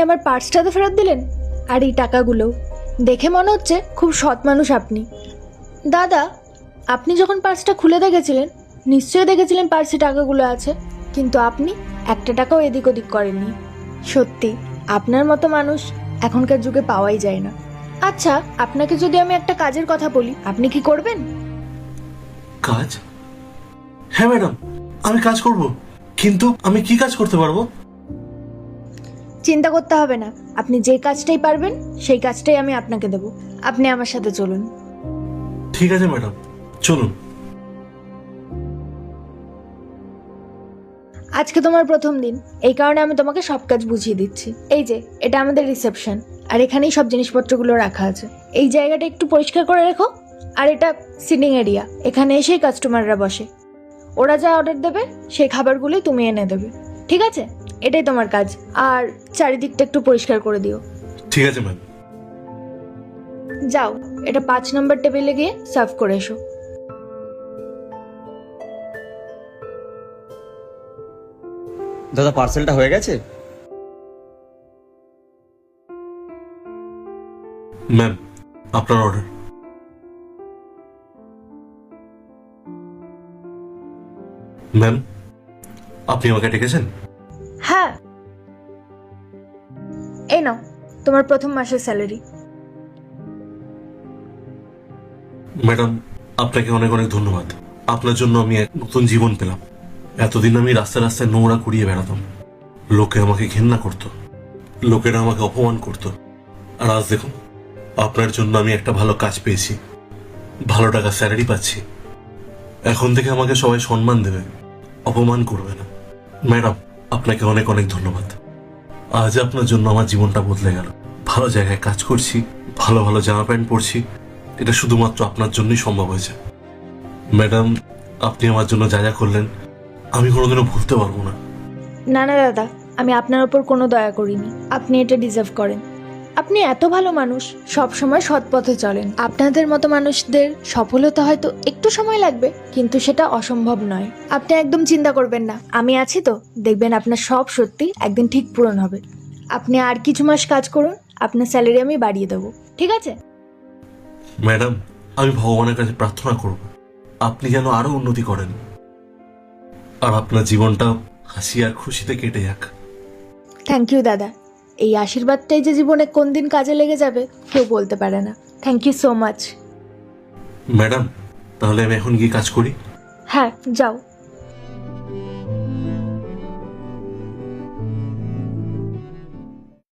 আমার পার্সটা তো ফেরত দিলেন, আর এই টাকাগুলো দেখে মনে হচ্ছে খুব সৎ মানুষ আপনি। দাদা, আপনি যখন পার্সটা খুলে দেখেছিলেন নিশ্চয়ই দেখেছিলেন পার্সে টাকাগুলো আছে, কিন্তু আপনি একটা টাকাও এদিক ওদিক করেননি। সত্যি আপনার মতো মানুষ এখনকার যুগে পাওয়াই যায় না। আচ্ছা, আপনাকে যদি আমি একটা কাজের কথা বলি, আপনি কি করবেন? কাজ? হ্যাঁ ম্যাডাম, আমি কাজ করব, কিন্তু আমি কি কাজ করতে পারবো? চিন্তা করতে হবে না, আপনি যে কাজটাই পারবেন সেই কাজটাই আমি আপনাকে দেব। আপনি আমার সাথে চলুন। ঠিক আছে ম্যাডাম, চলুন। আজকে তোমার প্রথম দিন, এই কারণে আমি তোমাকে সব কাজ বুঝিয়ে দিচ্ছি। এই যে এটা আমাদের রিসেপশন, আর এখানেই সব জিনিসপত্রগুলো রাখা আছে। এই জায়গাটা একটু পরিষ্কার করে রেখো। আর এটা সিটিং এরিয়া, এখানে এসেই কাস্টমাররা বসে। ওরা যা অর্ডার দেবে সেই খাবারগুলোই তুমি এনে দেবে, ঠিক আছে? এটাই তোমার কাজ। আর চারিদিকটা একটু পরিষ্কার করে দিও। ঠিক আছে ম্যাম। যাও, এটা 5 নম্বর টেবিলে গিয়ে সার্ভ করে এসো। দাদা, পার্সেলটা হয়ে গেছে? ম্যাম, আপনার অর্ডার। ম্যাম, আপনি আমাকে ডেকেছেন? হ্যাঁ, এই নাও তোমার প্রথম মাসের স্যালারি। ম্যাডাম, আপনাকে অনেক অনেক ধন্যবাদ। আপনার জন্য আমি এক নতুন জীবন পেলাম। এতদিন আমি রাস্তায় রাস্তায় নোংরা কুড়িয়ে বেড়াতাম, লোকে আমাকে ঘেন্না করত, লোকেরা আমাকে অপমান করত। আর আজ দেখুন, আপনার জন্য আমি একটা ভালো কাজ পেয়েছি, ভালো টাকা স্যালারি পাচ্ছি। এখন থেকে আমাকে সবাই সম্মান দেবে, অপমান করবে না। ম্যাডাম, আপনাকে অনেক অনেক ধন্যবাদ। আজ আপনার জন্য আমার জীবনটা বদলে গেল। ভালো জায়গায় কাজ করছি, ভালো ভালো জামা প্যান্ট পরছি। এটা শুধুমাত্র আপনার জন্যই সম্ভব হয়েছে। ম্যাডাম, আপনি আমার জন্য যা যা করলেন আমি কোনোদিনও ভুলতে পারবো না। না না দাদা, আমি আপনার ওপর কোনো দয়া করিনি। আপনি এটা ডিজার্ভ করেন। আপনি এত ভালো মানুষ, সব সময় সৎ পথে চলেন। আপনাদের মতো মানুষদের সফল হতে হয়তো একটু সময় লাগবে, কিন্তু সেটা অসম্ভব নয়। আপনি একদম চিন্তা করবেন না, আমি আছি তো। দেখবেন আপনার সব সত্যি একদিন ঠিক পূরণ হবে। আপনি আর কিছু মাস কাজ করুন, আপনার স্যালারি আমি বাড়িয়ে দেবো, ঠিক আছে? ম্যাডাম, আমি ভগবানের কাছে প্রার্থনা করব আপনি যেন আরো উন্নতি করেন, আর আপনার জীবনটা হাসি আর খুশিতে কেটে যাক। থ্যাংক ইউ দাদা। এই আশীর্বাদটাই যে জীবনে কোন দিন কাজে লেগে যাবে কেউ বলতে পারে না। Thank you so much. Madam, তাহলে আমি এখন গিয়ে কাজ করি। হ্যাঁ, যাও।